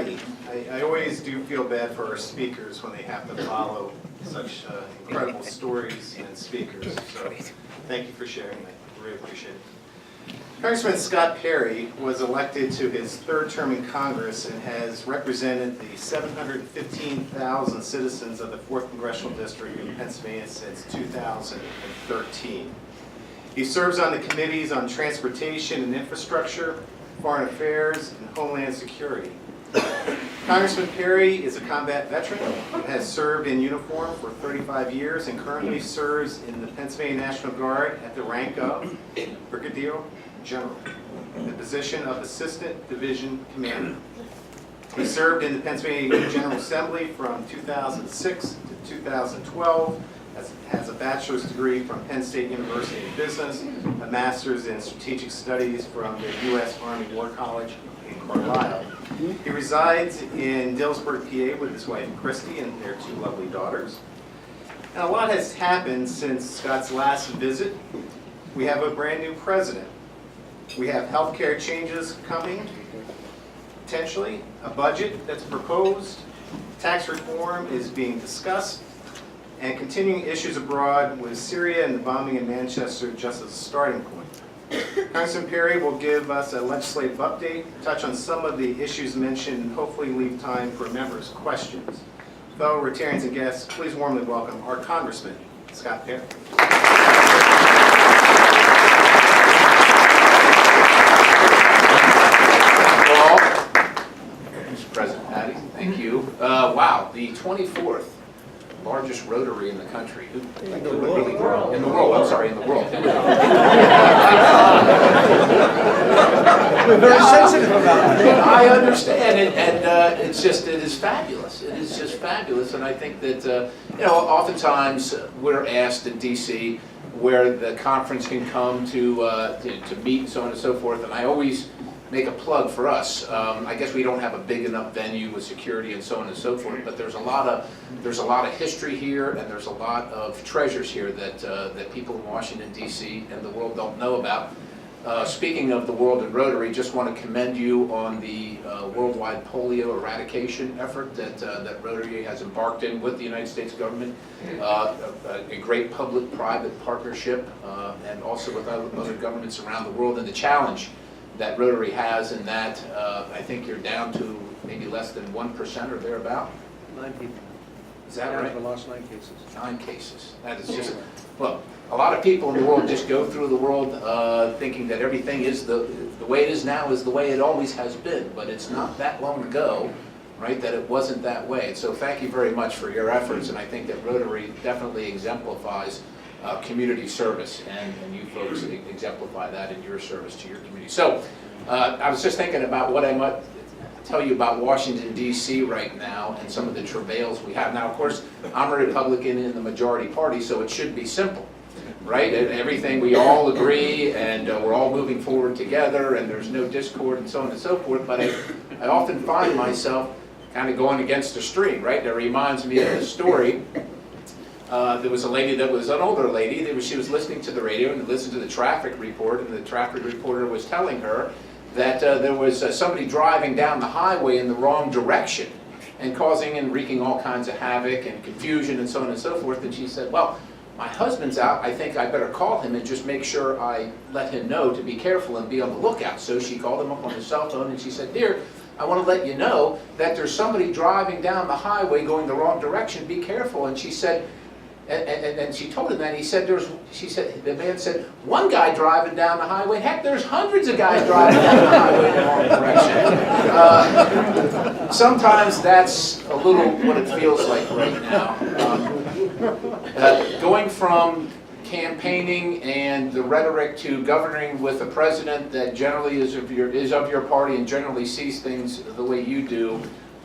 righty. I always do feel bad for our speakers when they have to follow such incredible stories and speakers. So thank you for sharing that. Really appreciate it. Congressman Scott Perry was elected to his third term in Congress and has represented the 715,000 citizens of the 4th Congressional District in Pennsylvania since 2013. He serves on the committees on transportation and infrastructure, foreign affairs, and homeland security. Congressman Perry is a combat veteran and has served in uniform for 35 years and currently serves in the Pennsylvania National Guard at the rank of Brigadier General, the position of Assistant Division Commander. He served in the Pennsylvania General Assembly from 2006 to 2012, has a bachelor's degree from Penn State University in Business, a master's in strategic studies from the U.S. Army War College in Carlisle. He resides in Dillsburg, PA with his wife Christy and their 2 lovely daughters. And a lot has happened since Scott's last visit. We have a brand new president. We have healthcare changes coming, potentially, a budget that's proposed, tax reform is being discussed, and continuing issues abroad with Syria and the bombing in Manchester just as a starting point. Congressman Perry will give us a legislative update, touch on some of the issues mentioned, and hopefully leave time for members' questions. Fellow Rotarians and guests, please warmly welcome our Congressman, Scott Perry. Mr. President Patty, thank you. Wow, the 24th largest Rotary in the country. In the world. In the world, I'm sorry, in the world. We're very sensitive about it. I understand it, and it is fabulous. It is just fabulous, and I think that, oftentimes we're asked in D.C. where the conference can come to meet and so on and so forth, and I always make a plug for us. I guess we don't have a big enough venue with security and so on and so forth, but there's a lot of history here, and there's a lot of treasures here that people in Washington D.C. and the world don't know about. Speaking of the world and Rotary, just want to commend you on the worldwide polio eradication effort that Rotary has embarked in with the United States government. A great public-private partnership, and also with other governments around the world, and the challenge that Rotary has in that. I think you're down to maybe less than 1% or thereabout. 9 people. Is that right? We lost 9 cases. 9 cases. That is just, well, a lot of people in the world just go through the world thinking that everything is the way it is now is the way it always has been, but it's not that long ago, right, that it wasn't that way. And so thank you very much for your efforts, and I think that Rotary definitely exemplifies community service, and you folks exemplify that in your service to your community. So I was just thinking about what I might tell you about Washington, D.C. right now and some of the travails we have. Now, of course, I'm a Republican in the majority party, so it should be simple, right? Everything, we all agree, and we're all moving forward together, and there's no discord and so on and so forth, but I often find myself kind of going against the stream, right? That reminds me of this story. There was a lady that was an older lady. She was listening to the radio and listened to the traffic report, and the traffic reporter was telling her that there was somebody driving down the highway in the wrong direction and causing and wreaking all kinds of havoc and confusion and so on and so forth. And she said, well, my husband's out. I think I better call him and just make sure I let him know to be careful and be on the lookout. So she called him up on his cell phone and she said, dear, I want to let you know that there's somebody driving down the highway going the wrong direction. Be careful. And she said, and she told him that. He said, the man said, one guy driving down the highway. Heck, there's hundreds of guys driving down the highway in the wrong direction. Sometimes that's a little what it feels like right now. Going from campaigning and the rhetoric to governing with a president that generally is of your party and generally sees things the way you do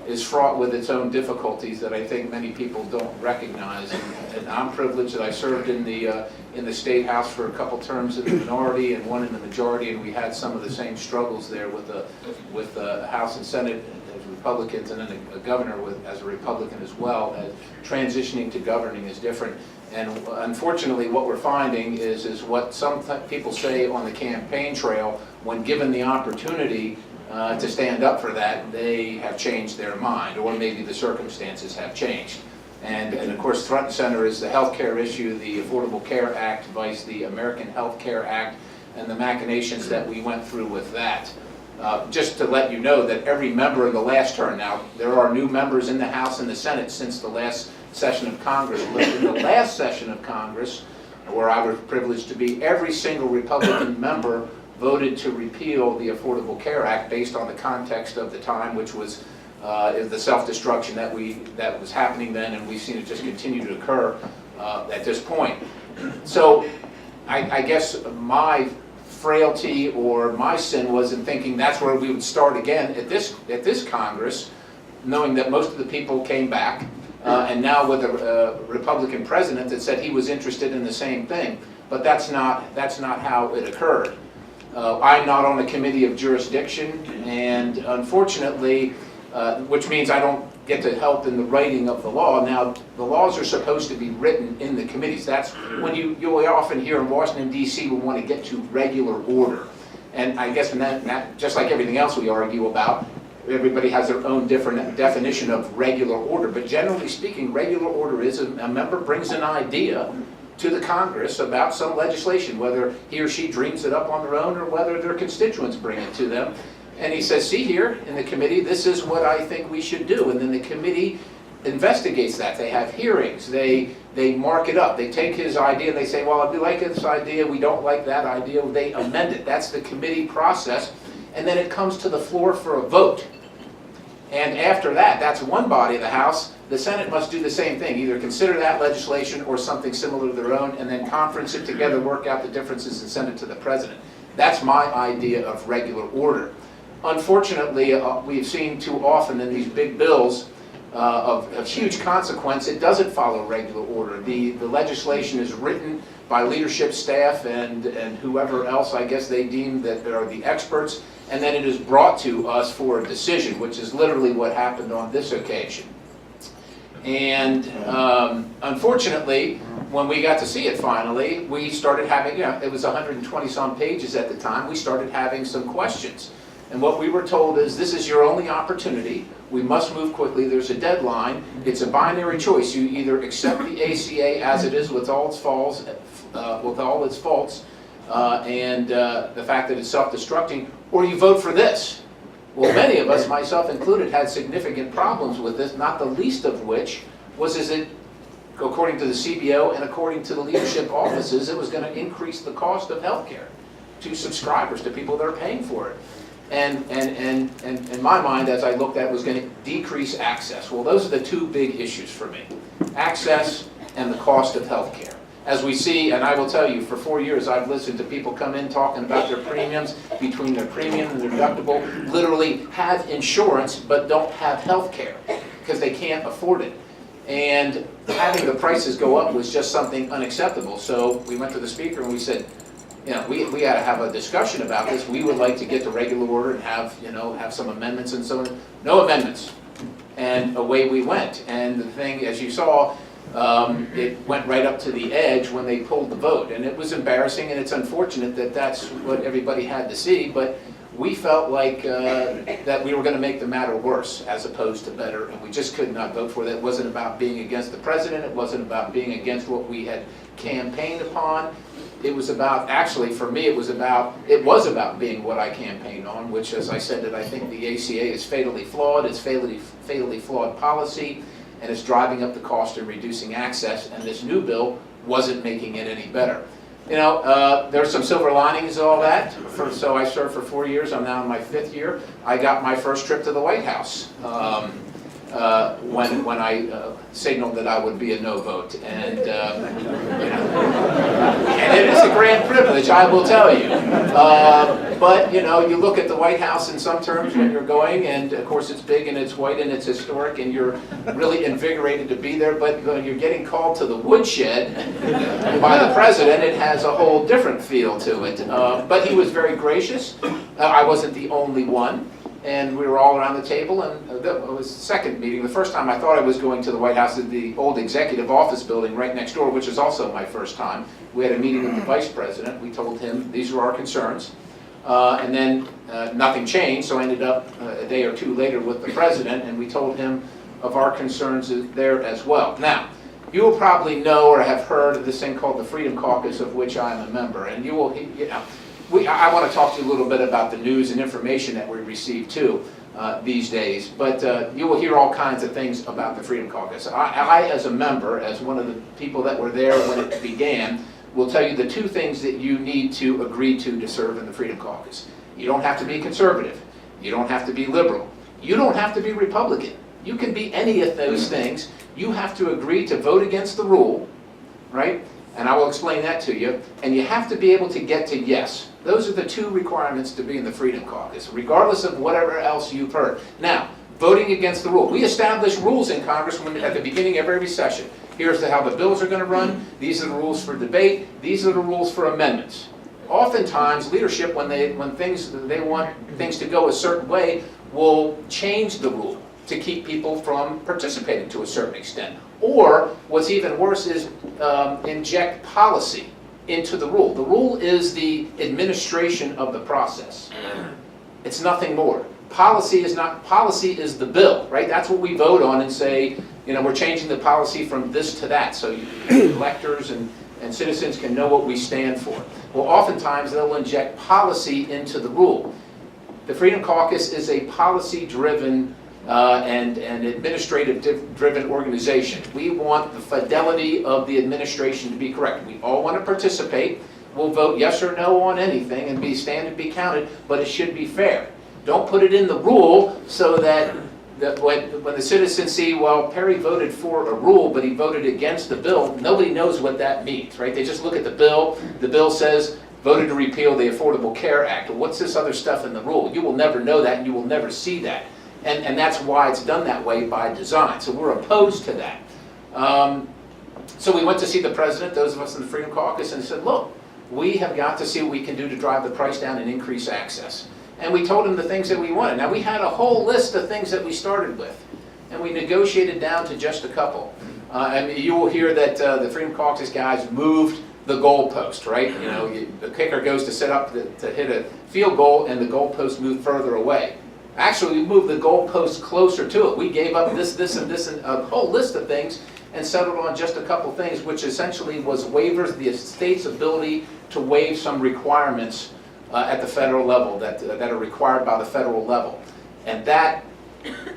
is fraught with its own difficulties that I think many people don't recognize. And I'm privileged that I served in the State House for a couple terms in the minority and one in the majority, and we had some of the same struggles there with the House and Senate as Republicans, and then a governor as a Republican as well. As transitioning to governing is different. And unfortunately, what we're finding is what some people say on the campaign trail: when given the opportunity, to stand up for that, they have changed their mind, or maybe the circumstances have changed. And of course, front and center is the health care issue, the Affordable Care Act, vice the American Health Care Act, and the machinations that we went through with that. Just to let you know that every member in the last term, now there are new members in the House and the Senate since the last session of Congress, but in the last session of Congress, where I was privileged to be, every single Republican member voted to repeal the Affordable Care Act based on the context of the time, which was the self-destruction that was happening then, and we've seen it just continue to occur at this point. So I guess my frailty or my sin was in thinking that's where we would start again at this Congress, knowing that most of the people came back, and now with a Republican president that said he was interested in the same thing, but that's not how it occurred. I'm not on the Committee of Jurisdiction, and unfortunately, which means I don't get to help in the writing of the law. Now, the laws are supposed to be written in the committees. That's when you'll often hear in Washington, D.C., we want to get to regular order. And I guess in that, just like everything else we argue about, everybody has their own different definition of regular order. But generally speaking, regular order is a member brings an idea to the Congress about some legislation, whether he or she dreams it up on their own or whether their constituents bring it to them. And he says, see here in the committee, this is what I think we should do. And then the committee investigates that. They have hearings. They mark it up. They take his idea and they say, well, if we like this idea, we don't like that idea. They amend it. That's the committee process. And then it comes to the floor for a vote. And after that, that's one body of the House. The Senate must do the same thing, either consider that legislation or something similar to their own, and then conference it together, work out the differences, and send it to the president. That's my idea of regular order. Unfortunately, we've seen too often in these big bills of huge consequence, it doesn't follow regular order. The legislation is written by leadership staff and whoever else I guess they deem that are the experts, and then it is brought to us for a decision, which is literally what happened on this occasion. And unfortunately, when we got to see it finally, we started having, it was 120 some pages at the time, we started having some questions. And what we were told is, this is your only opportunity. We must move quickly. There's a deadline. It's a binary choice. You either accept the ACA as it is with all its faults, and the fact that it's self-destructing, or you vote for this. Well, many of us, myself included, had significant problems with this, not the least of which was according to the CBO and according to the leadership offices, it was going to increase the cost of health care to subscribers, to people that are paying for it. And in my mind, as I looked at it, was going to decrease access. Well, those are the two big issues for me. Access and the cost of health care. As we see, and I will tell you, for 4 years I've listened to people come in talking about their premiums, between their premium and their deductible, literally have insurance but don't have health care because they can't afford it. And having the prices go up was just something unacceptable. So we went to the speaker and we said, we got to have a discussion about this. We would like to get to regular order and have some amendments and so on. No amendments. And away we went. And the thing, as you saw, it went right up to the edge when they pulled the vote. And it was embarrassing, and it's unfortunate that that's what everybody had to see. But we felt like that we were going to make the matter worse as opposed to better, and we just could not vote for that. It wasn't about being against the president. It wasn't about being against what we had campaigned upon. It was about, actually for me, it was about being what I campaigned on, which, as I said, that I think the ACA is fatally flawed. It's fatally flawed policy, and it's driving up the cost and reducing access, and this new bill wasn't making it any better. There's some silver linings to all that. So I served for 4 years. I'm now in my 5th year. I got my first trip to the White House when I signaled that I would be a no vote, and and it is a grand privilege, I will tell you. But you look at the White House in some terms when you're going, and of course it's big and it's white and it's historic, and you're really invigorated to be there. But when you're getting called to the woodshed by the president, it has a whole different feel to it. But he was very gracious. I wasn't the only one. And we were all around the table, and it was the second meeting. The first time I thought I was going to the White House, the old executive office building right next door, which is also my first time. We had a meeting with the vice president. We told him these are our concerns. And then nothing changed, so I ended up a day or two later with the president, and we told him of our concerns there as well. Now, you will probably know or have heard of this thing called the Freedom Caucus, of which I am a member, and you will, I want to talk to you a little bit about the news and information that we receive too these days, but you will hear all kinds of things about the Freedom Caucus. I, as a member, as one of the people that were there when it began, will tell you the two things that you need to agree to serve in the Freedom Caucus. You don't have to be conservative. You don't have to be liberal. You don't have to be Republican. You can be any of those things. You have to agree to vote against the rule, right? And I will explain that to you. And you have to be able to get to yes. Those are the two requirements to be in the Freedom Caucus, regardless of whatever else you've heard. Now, voting against the rule. We establish rules in Congress at the beginning of every session. Here's how the bills are going to run. These are the rules for debate. These are the rules for amendments. Oftentimes, leadership, when they want things to go a certain way, will change the rule to keep people from participating to a certain extent. Or, what's even worse is inject policy into the rule. The rule is the administration of the process. It's nothing more. Policy is not, policy is the bill, right? That's what we vote on and say, you know, we're changing the policy from this to that, so electors and citizens can know what we stand for. Well, oftentimes they'll inject policy into the rule. The Freedom Caucus is a policy-driven and administrative-driven organization. We want the fidelity of the administration to be correct. We all want to participate. We'll vote yes or no on anything and stand and be counted, but it should be fair. Don't put it in the rule so that when the citizens see, well, Perry voted for a rule, but he voted against the bill, nobody knows what that means, right? They just look at the bill. The bill says, voted to repeal the Affordable Care Act. Well, what's this other stuff in the rule? You will never know that, and you will never see that. And that's why it's done that way by design. So we're opposed to that. So we went to see the president, those of us in the Freedom Caucus, and said, look, we have got to see what we can do to drive the price down and increase access. And we told him the things that we wanted. Now, we had a whole list of things that we started with, and we negotiated down to just a couple. And you will hear that the Freedom Caucus guys moved the goalpost, right? You know, the kicker goes to set up to hit a field goal, and the goalpost moved further away. Actually, we moved the goalpost closer to it. We gave up this, and this, and a whole list of things, and settled on just a couple things, which essentially was waivers, the state's ability to waive some requirements at the federal level that are required by the federal level. And that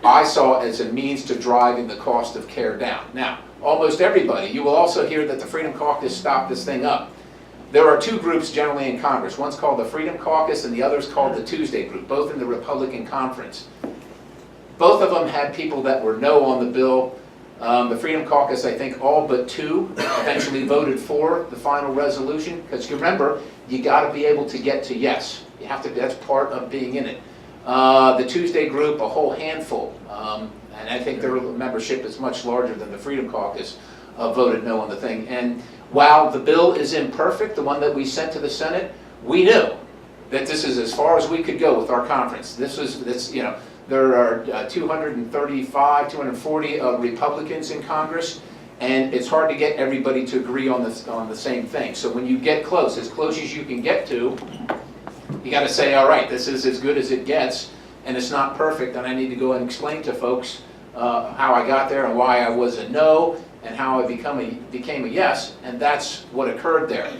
I saw as a means to driving the cost of care down. Now, almost everybody, you will also hear that the Freedom Caucus stopped this thing up. There are two groups generally in Congress. One's called the Freedom Caucus and the other's called the Tuesday Group, both in the Republican conference. Both of them had people that were no on the bill. The Freedom Caucus, I think all but two eventually voted for the final resolution, because you remember, you got to be able to get to yes. You have to, that's part of being in it. The Tuesday Group, a whole handful, and I think their membership is much larger than the Freedom Caucus, voted no on the thing. And while the bill is imperfect, the one that we sent to the Senate, we knew that this is as far as we could go with our conference. You know, there are 235, 240 Republicans in Congress, and it's hard to get everybody to agree on the same thing. So when you get close as you can get to, you got to say, all right, this is as good as it gets, and it's not perfect, and I need to go and explain to folks how I got there and why I was a no, and how I became a yes, and that's what occurred there.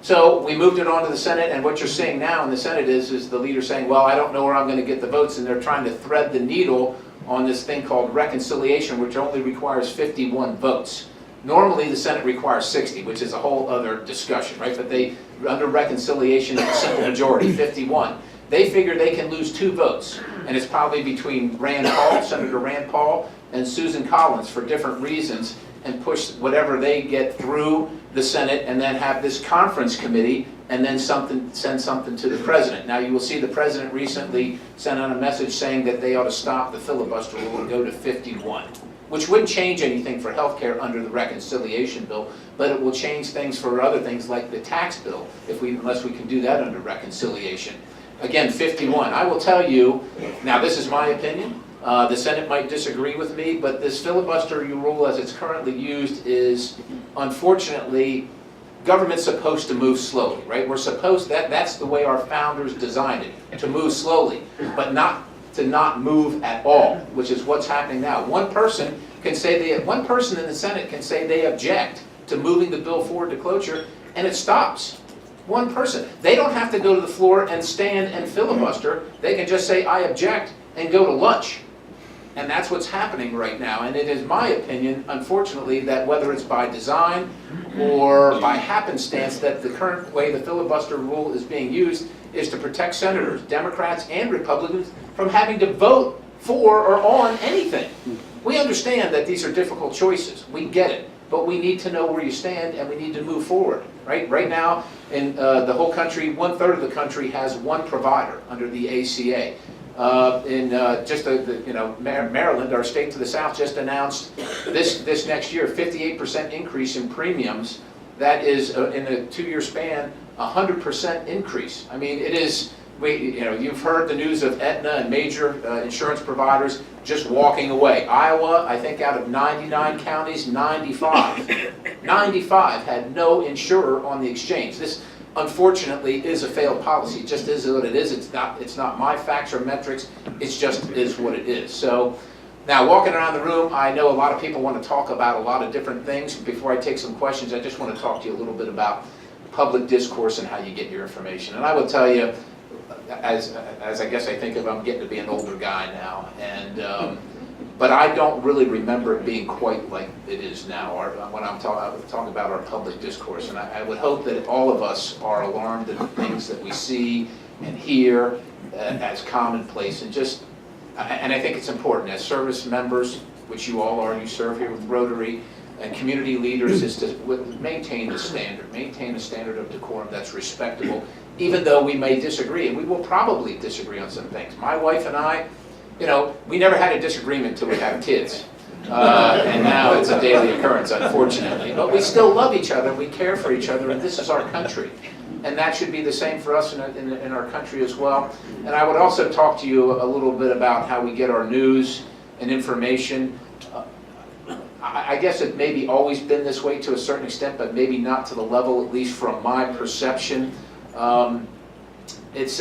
So we moved it on to the Senate, and what you're seeing now in the Senate is the leader saying, well, I don't know where I'm going to get the votes, and they're trying to thread the needle on this thing called reconciliation, which only requires 51 votes. Normally the Senate requires 60, which is a whole other discussion, right? But under reconciliation, it's a simple majority, 51. They figure they can lose 2 votes, and it's probably between Rand Paul, Senator Rand Paul, and Susan Collins for different reasons, and push whatever they get through the Senate, and then have this conference committee, and then send something to the president. Now you will see the president recently sent out a message saying that they ought to stop the filibuster rule and go to 51, which wouldn't change anything for health care under the reconciliation bill, but it will change things for other things like the tax bill, unless we can do that under reconciliation. Again, 51. I will tell you, now this is my opinion, the Senate might disagree with me, but this filibuster rule as it's currently used is unfortunately government's supposed to move slowly, right? We're supposed, that's the way our founders designed it, to move slowly, but not to not move at all, which is what's happening now. One person in the Senate can say they object to moving the bill forward to cloture, and it stops. One person. They don't have to go to the floor and stand and filibuster. They can just say, I object, and go to lunch. And that's what's happening right now. And it is my opinion, unfortunately, that whether it's by design or by happenstance, that the current way the filibuster rule is being used is to protect senators, Democrats and Republicans, from having to vote for or on anything. We understand that these are difficult choices. We get it. But we need to know where you stand, and we need to move forward. Right now, in the whole country, 1/3 of the country has one provider under the ACA. Maryland, our state to the south, just announced this next year 58% increase in premiums. That is in a 2-year span, 100% increase. I mean, it is. You've heard the news of Aetna and major insurance providers just walking away. Iowa, I think out of 99 counties, 95 had no insurer on the exchange. This, unfortunately, is a failed policy. It just is what it is. It's not my facts or metrics. It just is what it is. So now, walking around the room, I know a lot of people want to talk about a lot of different things. Before I take some questions, I just want to talk to you a little bit about public discourse and how you get your information. And I will tell you, as I guess I think of, I'm getting to be an older guy now, and but I don't really remember it being quite like it is now. When I'm talking about our public discourse, and I would hope that all of us are alarmed at the things that we see and hear as commonplace, and I think it's important as service members, which you all are. You serve here with Rotary. And community leaders is to maintain a standard of decorum that's respectable, even though we may disagree, and we will probably disagree on some things. My wife and I, we never had a disagreement until we had kids. And now it's a daily occurrence, unfortunately. But we still love each other, we care for each other, and this is our country. And that should be the same for us in our country as well. And I would also talk to you a little bit about how we get our news and information. I guess it maybe always been this way to a certain extent, but maybe not to the level, at least from my perception. It's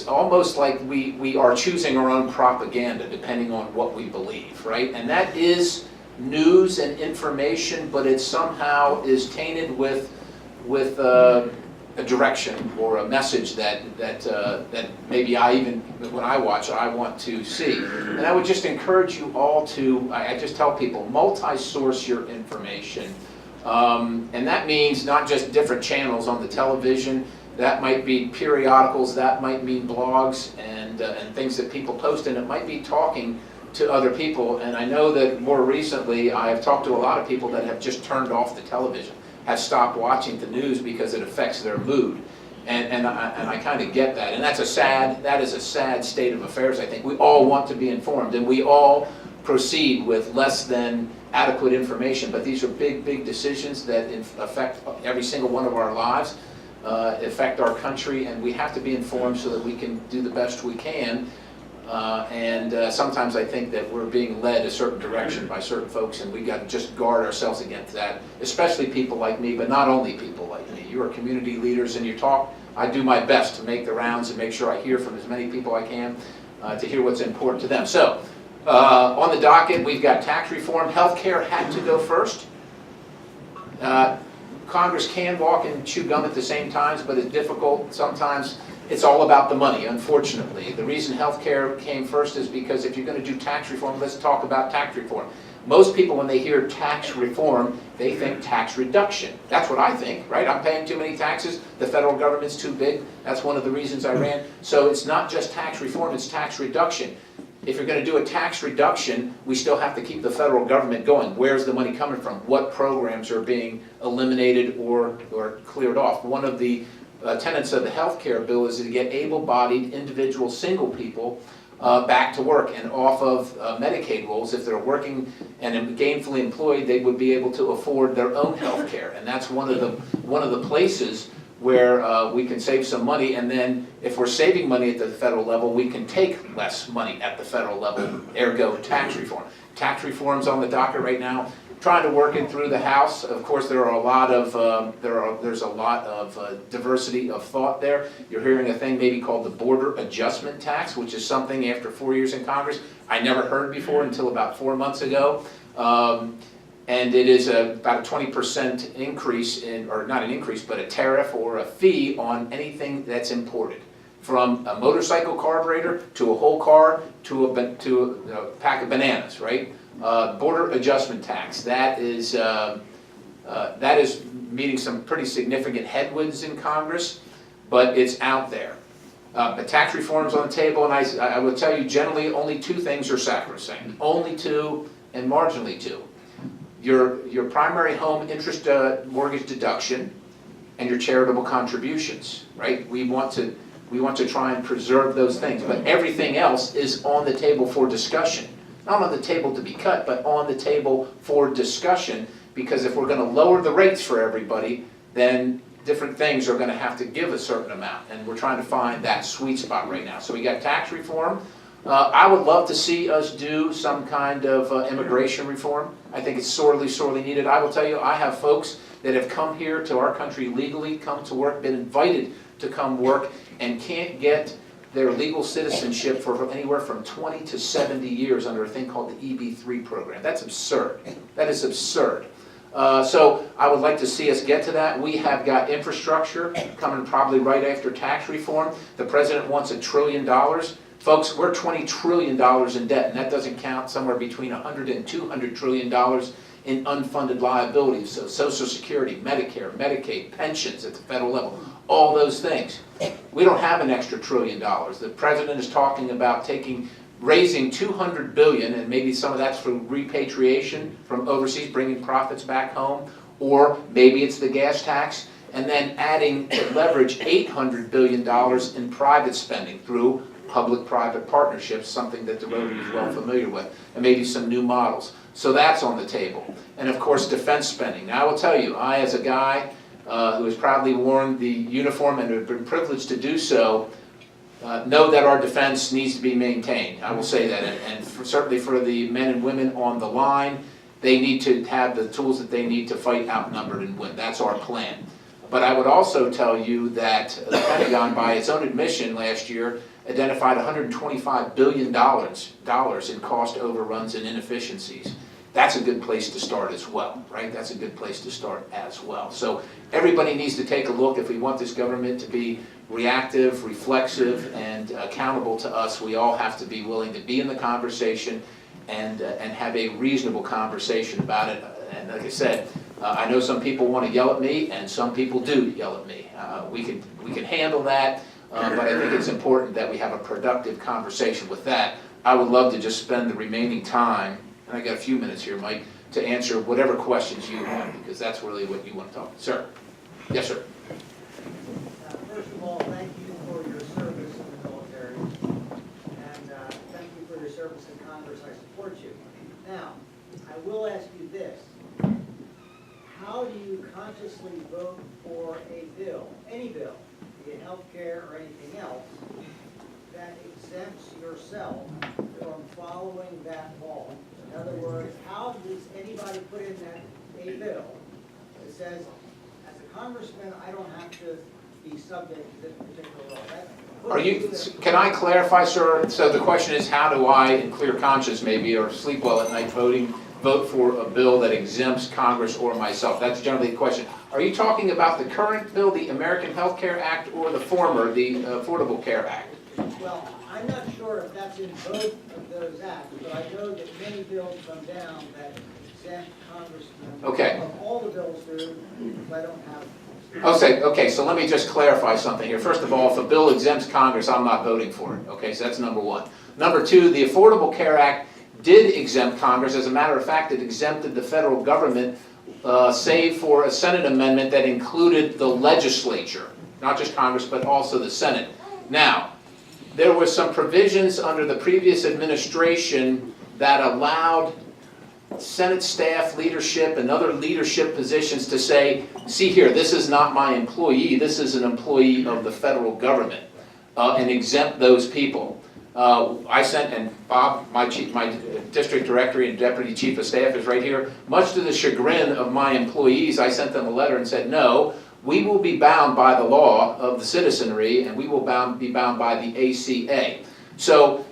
almost like we are choosing our own propaganda depending on what we believe, right? And that is news and information, but it somehow is tainted with a direction or a message that maybe when I watch it, I want to see. And I would just encourage you all to, I just tell people, multi-source your information. And that means not just different channels on the television. That might be periodicals, that might mean blogs and things that people post, and it might be talking to other people. And I know that more recently I have talked to a lot of people that have just turned off the television, have stopped watching the news because it affects their mood. And I kind of get that. And that is a sad state of affairs, I think. We all want to be informed, and we all proceed with less than adequate information. But these are big, big decisions that affect every single one of our lives, affect our country, and we have to be informed so that we can do the best we can. Sometimes I think that we're being led a certain direction by certain folks, and we got to just guard ourselves against that, especially people like me, but not only people like me. You are community leaders, and you talk. I do my best to make the rounds and make sure I hear from as many people I can to hear what's important to them. So, on the docket, we've got tax reform. Healthcare had to go first. Congress can walk and chew gum at the same times, but it's difficult sometimes. It's all about the money, unfortunately. The reason healthcare came first is because if you're going to do tax reform, let's talk about tax reform. Most people, when they hear tax reform, they think tax reduction. That's what I think, right? I'm paying too many taxes. The federal government's too big. That's one of the reasons I ran. So it's not just tax reform, it's tax reduction. If you're going to do a tax reduction, we still have to keep the federal government going. Where's the money coming from? What programs are being eliminated or cleared off? One of the tenets of the health care bill is to get able-bodied individual single people back to work and off of Medicaid rolls. If they're working and gainfully employed, they would be able to afford their own health care. And that's one of the places where we can save some money, and then if we're saving money at the federal level, we can take less money at the federal level, ergo tax reform. Tax reform's on the docket right now. trying to work it through the House. Of course, there are a lot of there's a lot of diversity of thought there. You're hearing a thing maybe called the border adjustment tax, which is something after 4 years in Congress I never heard before until about 4 months ago. And it is about a 20% increase in, or not an increase, but a tariff or a fee on anything that's imported, from a motorcycle carburetor to a whole car to a pack of bananas, right? Border adjustment tax, that is meeting some pretty significant headwinds in Congress, but it's out there. But tax reform's on the table, and I will tell you, generally, only two things are sacrosanct. Only two, and marginally two. Your primary home interest mortgage deduction and your charitable contributions, right? We want to try and preserve those things, but everything else is on the table for discussion. Not on the table to be cut, but on the table for discussion, because if we're going to lower the rates for everybody, then different things are going to have to give a certain amount, and we're trying to find that sweet spot right now. So we got tax reform. I would love to see us do some kind of immigration reform. I think it's sorely, sorely needed. I will tell you, I have folks that have come here to our country legally, come to work, been invited to come work, and can't get their legal citizenship for anywhere from 20 to 70 years under a thing called the EB-3 program. That's absurd. That is absurd. So I would like to see us get to that. We have got infrastructure coming probably right after tax reform. The president wants $1 trillion. Folks, we're $20 trillion in debt, and that doesn't count somewhere between $100 and $200 trillion in unfunded liabilities. So Social Security, Medicare, Medicaid, pensions at the federal level, all those things. We don't have an extra $1 trillion. The president is talking about raising $200 billion, and maybe some of that's through repatriation from overseas, bringing profits back home, or maybe it's the gas tax, and then adding to leverage $800 billion in private spending through public-private partnerships, something that the Rotary is well familiar with, and maybe some new models. So that's on the table. And of course, defense spending. Now I will tell you, I as a guy who has proudly worn the uniform and have been privileged to do so, know that our defense needs to be maintained. I will say that, and certainly for the men and women on the line, they need to have the tools that they need to fight outnumbered and win. That's our plan. But I would also tell you that the Pentagon, by its own admission last year, identified $125 billion in cost overruns and inefficiencies. That's a good place to start as well, right? That's a good place to start as well. So everybody needs to take a look. If we want this government to be reactive, reflexive, and accountable to us, we all have to be willing to be in the conversation and have a reasonable conversation about it. And like I said, I know some people want to yell at me, and some people do yell at me. We can handle that, but I think it's important that we have a productive conversation with that. I would love to just spend the remaining time, and I got a few minutes here, Mike, to answer whatever questions you have, because that's really what you want to talk. Sir? Yes, sir. First of all, thank you for your service in the military, and thank you for your service in Congress. I support you. Now, I will ask you this. How do you consciously vote for a bill, any bill, be it health care or anything else, that exempts yourself from following that law? In other words, how does anybody put in a bill that says, as a congressman, I don't have to be subject to this particular law? Can I clarify, sir? So the question is, how do I, in clear conscience maybe, or sleep well at night vote for a bill that exempts Congress or myself? That's generally the question. Are you talking about the current bill, the American Health Care Act, or the former, the Affordable Care Act? Well, I'm not sure if that's in both of those acts, but I know that many bills come down that exempt congressmen. Okay. Of all the bills do, I don't have. Okay, so let me just clarify something here. First of all, if a bill exempts Congress, I'm not voting for it. Okay, so that's number one. Number two, the Affordable Care Act did exempt Congress. As a matter of fact, it exempted the federal government, save for a Senate amendment that included the legislature, not just Congress, but also the Senate. Now, there were some provisions under the previous administration that allowed Senate staff leadership and other leadership positions to say, see here, this is not my employee, this is an employee of the federal government, and exempt those people. I sent, and Bob, my district director and deputy chief of staff is right here, much to the chagrin of my employees, I sent them a letter and said, no, we will be bound by the law of the citizenry, and we will be bound by the ACA. So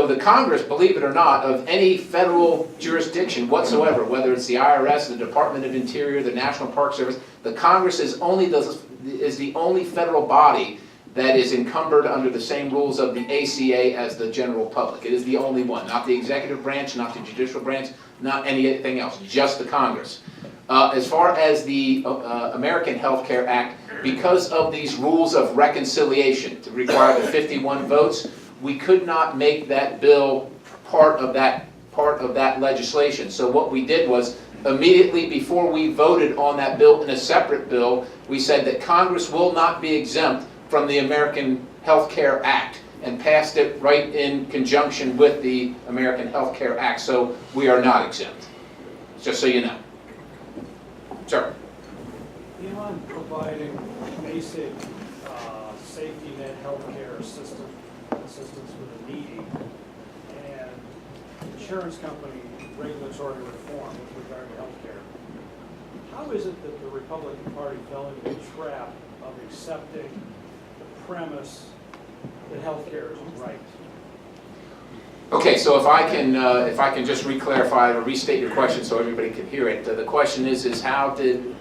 the Congress, believe it or not, of any federal jurisdiction whatsoever, whether it's the IRS, the Department of Interior, the National Park Service, the Congress is the only federal body that is encumbered under the same rules of the ACA as the general public. It is the only one, not the executive branch, not the judicial branch, not anything else, just the Congress. As far as the American Health Care Act, because of these rules of reconciliation to require the 51 votes, we could not make that bill part of that legislation. So what we did was, immediately before we voted on that bill in a separate bill, we said that Congress will not be exempt from the American Health Care Act, and passed it right in conjunction with the American Health Care Act, so we are not exempt, just so you know. Sir? Beyond providing basic safety net healthcare assistance for the needy and insurance company regulatory reform with regard to healthcare, how is it that the Republican Party fell into the trap of accepting the premise that healthcare is a right? Okay, so if I can just re-clarify or restate your question so everybody can hear it. The question is how did,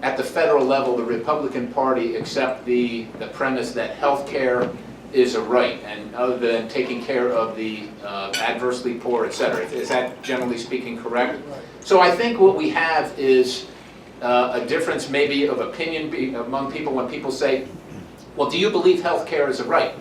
at the federal level, the Republican Party accept the premise that health care is a right, and other than taking care of the adversely poor, et cetera? Is that generally speaking correct? Right. So I think what we have is a difference maybe of opinion among people when people say, well, do you believe health care is a right?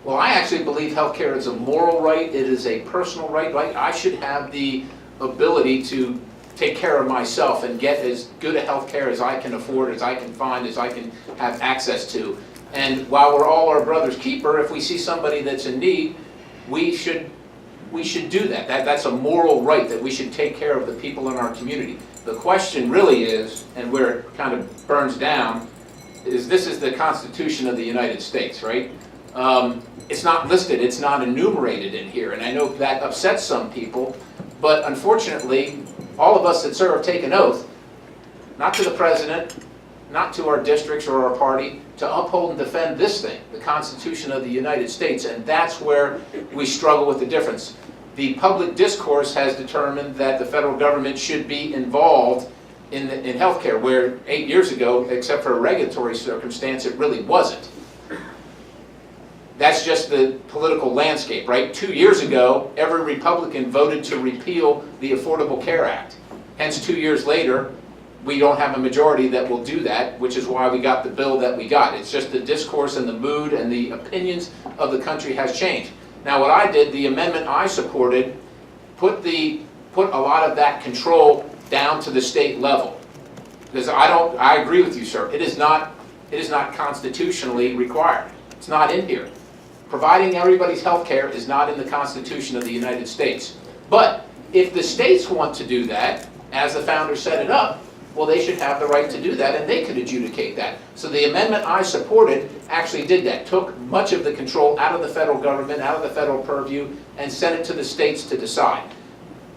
Well, I actually believe health care is a moral right. It is a personal right. I should have the ability to take care of myself and get as good a health care as I can afford, as I can find, as I can have access to. And while we're all our brother's keeper, if we see somebody that's in need, we should do that. That's a moral right, that we should take care of the people in our community. The question really is, and where it kind of burns down, is this is the Constitution of the United States, right? It's not listed, it's not enumerated in here, and I know that upsets some people, but unfortunately, all of us that serve take an oath, not to the president, not to our districts or our party, to uphold and defend this thing, the Constitution of the United States, and that's where we struggle with the difference. The public discourse has determined that the federal government should be involved in healthcare, where 8 years ago, except for a regulatory circumstance, it really wasn't. That's just the political landscape, right? 2 years ago, every Republican voted to repeal the Affordable Care Act. Hence, 2 years later, we don't have a majority that will do that, which is why we got the bill that we got. It's just the discourse and the mood and the opinions of the country has changed. Now, what I did, the amendment I supported, put a lot of that control down to the state level. Because I agree with you, sir. It is not constitutionally required. It's not in here. Providing everybody's health care is not in the Constitution of the United States. But if the states want to do that, as the founders set it up, well, they should have the right to do that, and they could adjudicate that. So the amendment I supported actually did that, took much of the control out of the federal government, out of the federal purview, and sent it to the states to decide.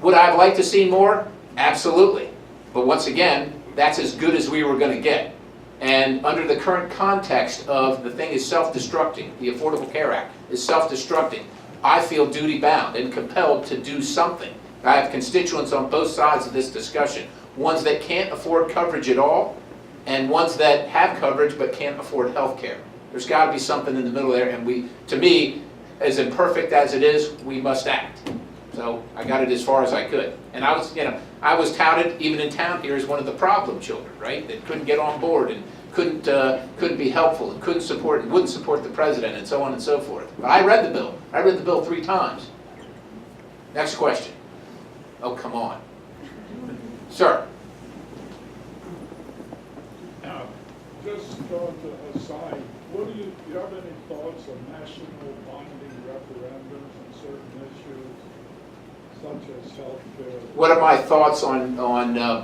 Would I have liked to see more? Absolutely. But once again, that's as good as we were going to get. And under the current context of the thing is self-destructing, the Affordable Care Act is self-destructing, I feel duty-bound and compelled to do something. I have constituents on both sides of this discussion, ones that can't afford coverage at all, and ones that have coverage but can't afford health care. There's got to be something in the middle there, and to me, as imperfect as it is, we must act. So I got it as far as I could. And I was touted, even in town here, as one of the problem children, right? That couldn't get on board and couldn't be helpful and wouldn't support the president and so on and so forth. But I read the bill. I read the bill 3 times. Next question. Oh, come on. Sir. Now, just on the aside, do you have any thoughts on national binding referendums on certain issues, such as health care? What are my thoughts on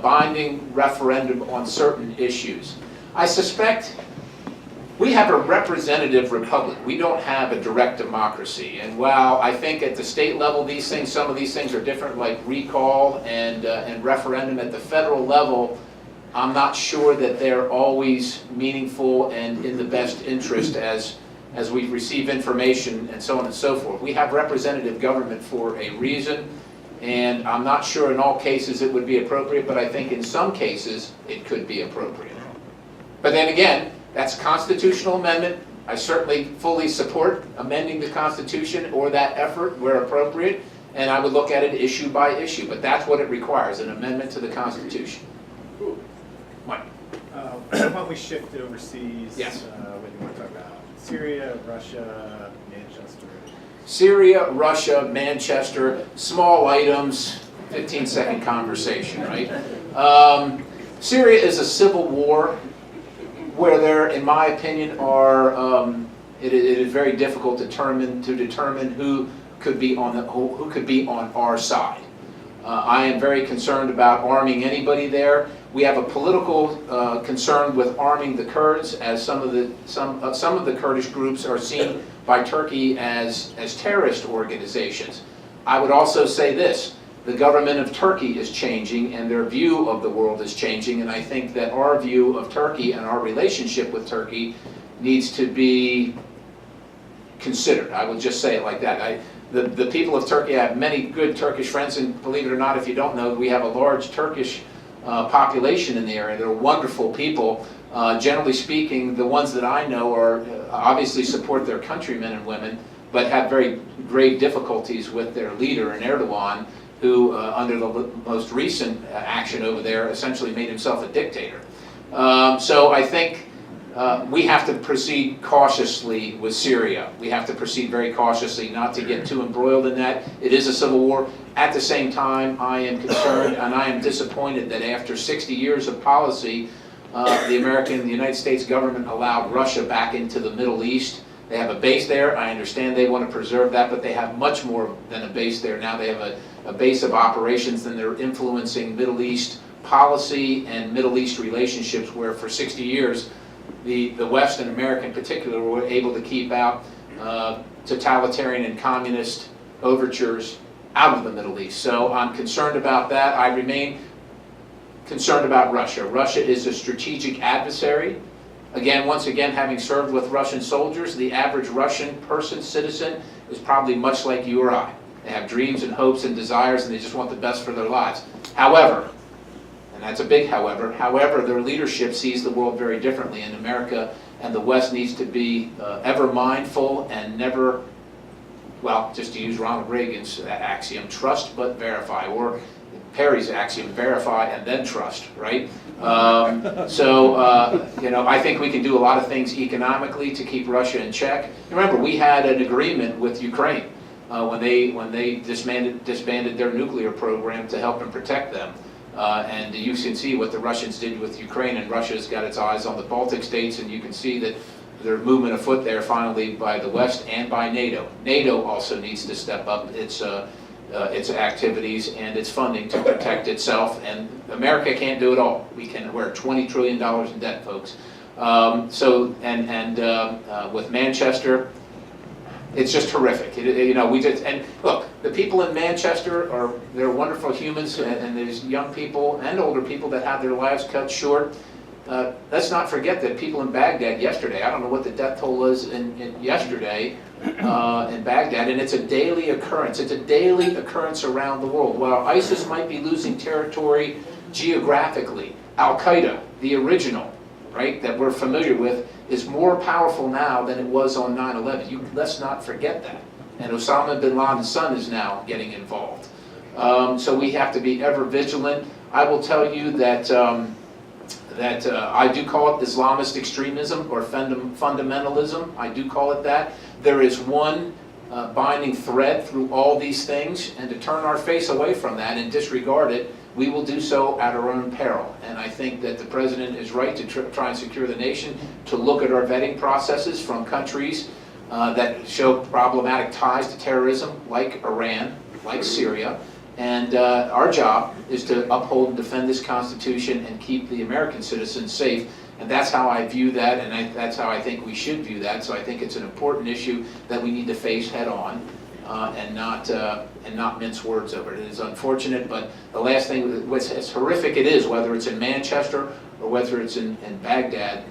binding referendum on certain issues? I suspect We have a representative republic. We don't have a direct democracy. And while I think at the state level, some of these things are different, like recall and referendum at the federal level, I'm not sure that they're always meaningful and in the best interest as we receive information and so on and so forth. We have representative government for a reason, and I'm not sure in all cases it would be appropriate, but I think in some cases it could be appropriate. But then again, that's a constitutional amendment. I certainly fully support amending the Constitution or that effort where appropriate, and I would look at it issue by issue, but that's what it requires, an amendment to the Constitution. Mike? Why don't we shift overseas? Yes. What do you want to talk about? Syria, Russia, Manchester. Syria, Russia, Manchester, small items, 15-second conversation, right? Syria is a civil war where there, in my opinion, are, it is very difficult to determine who could be on our side. I am very concerned about arming anybody there. We have a political concern with arming the Kurds, as some of the Kurdish groups are seen by Turkey as terrorist organizations. I would also say this: the government of Turkey is changing, and their view of the world is changing, and I think that our view of Turkey and our relationship with Turkey needs to be considered. I would just say it like that. The people of Turkey, I have many good Turkish friends, and believe it or not, if you don't know, we have a large Turkish population in the area. They're wonderful people. Generally speaking, the ones that I know are obviously support their countrymen and women, but have very grave difficulties with their leader, Erdogan, who, under the most recent action over there, essentially made himself a dictator. So I think we have to proceed cautiously with Syria. We have to proceed very cautiously, not to get too embroiled in that. It is a civil war. At the same time, I am concerned and I am disappointed that after 60 years of policy, the United States government allowed Russia back into the Middle East. They have a base there. I understand they want to preserve that, but they have much more than a base there now. They have a base of operations, and they're influencing Middle East policy and Middle East relationships, where for 60 years, the West and America in particular were able to keep out totalitarian and communist overtures out of the Middle East. So I'm concerned about that. I remain concerned about Russia. Russia is a strategic adversary. Again, once again, having served with Russian soldiers, the average Russian citizen, is probably much like you or I. They have dreams and hopes and desires, and they just want the best for their lives. However, and that's a big however, their leadership sees the world very differently, and America and the West needs to be ever mindful and never, well, just to use Ronald Reagan's axiom, trust but verify, or Perry's axiom, verify and then trust, right? I think we can do a lot of things economically to keep Russia in check. Remember, we had an agreement with Ukraine when they disbanded their nuclear program to help and protect them. And you can see what the Russians did with Ukraine, and Russia's got its eyes on the Baltic states, and you can see that there's movement afoot there finally by the West and by NATO. NATO also needs to step up its activities and its funding to protect itself, and America can't do it all. We're $20 trillion in debt, folks. With Manchester, it's just horrific. And look, the people in Manchester they're wonderful humans, and there's young people and older people that have their lives cut short. Let's not forget that people in Baghdad yesterday, I don't know what the death toll was yesterday in Baghdad, and it's a daily occurrence. It's a daily occurrence around the world. While ISIS might be losing territory geographically, Al-Qaeda, the original, right, that we're familiar with, is more powerful now than it was on 9/11. Let's not forget that. And Osama bin Laden's son is now getting involved. So we have to be ever vigilant. I will tell you that I do call it Islamist extremism or fundamentalism. I do call it that. There is one binding thread through all these things, and to turn our face away from that and disregard it, we will do so at our own peril. And I think that the President is right to try and secure the nation, to look at our vetting processes from countries that show problematic ties to terrorism, like Iran, like Syria. And our job is to uphold and defend this Constitution and keep the American citizens safe. And that's how I view that, and that's how I think we should view that. So I think it's an important issue that we need to face head on, and not mince words over it. It is unfortunate, but the last thing, as horrific it is, whether it's in Manchester or whether it's in Baghdad,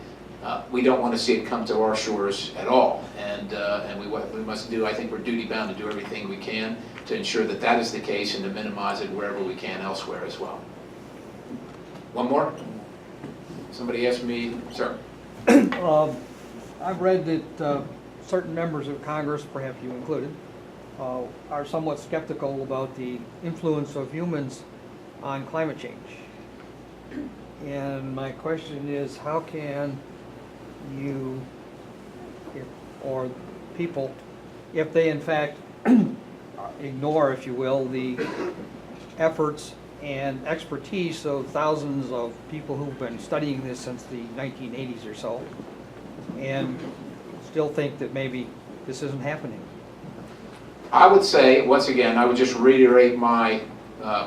we don't want to see it come to our shores at all. And we must do, I think we're duty bound to do everything we can to ensure that that is the case and to minimize it wherever we can elsewhere as well. One more? Somebody asked me, sir. I've read that certain members of Congress, perhaps you included, are somewhat skeptical about the influence of humans on climate change. And my question is, how can you, or people, if they in fact ignore, if you will, the efforts and expertise of thousands of people who've been studying this since the 1980s or so, and still think that maybe this isn't happening? I would say, once again, I would just reiterate my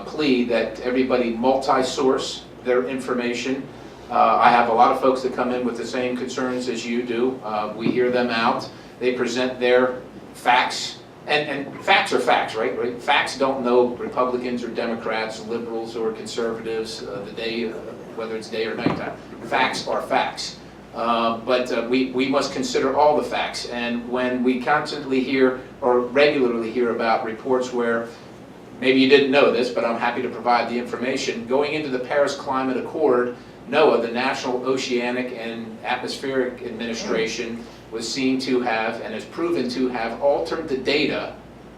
plea that everybody multi-source their information. I have a lot of folks that come in with the same concerns as you do. We hear them out. They present their facts. And facts are facts, right? Facts don't know Republicans or Democrats, liberals or conservatives, the day, whether it's day or nighttime. Facts are facts. But we must consider all the facts. And when we constantly hear or regularly hear about reports where, maybe you didn't know this, but I'm happy to provide the information, going into the Paris Climate Accord, NOAA, the National Oceanic and Atmospheric Administration, was seen to have, and has proven to have, altered the data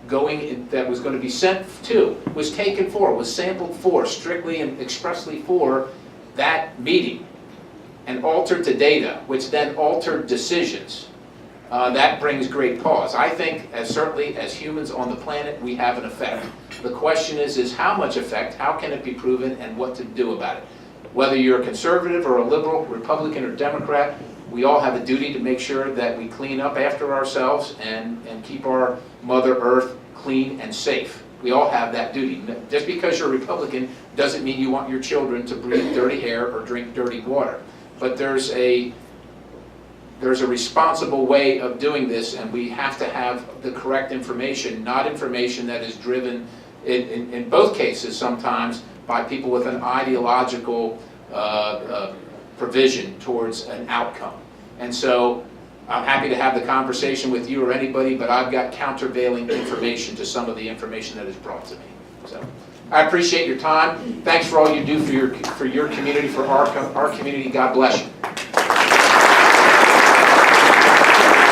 that was going to be sent to, was taken for, was sampled for, strictly and expressly for that meeting, and altered the data, which then altered decisions. That brings great pause. I think, certainly as humans on the planet, we have an effect. The question is how much effect, how can it be proven, and what to do about it? Whether you're a conservative or a liberal, Republican or Democrat, we all have a duty to make sure that we clean up after ourselves and keep our Mother Earth clean and safe. We all have that duty. Just because you're a Republican doesn't mean you want your children to breathe dirty air or drink dirty water. But there's a responsible way of doing this, and we have to have the correct information, not information that is driven, in both cases sometimes, by people with an ideological provision towards an outcome. And so I'm happy to have the conversation with you or anybody, but I've got countervailing information to some of the information that is brought to me. So I appreciate your time. Thanks for all you do for your community, for our community. God bless you.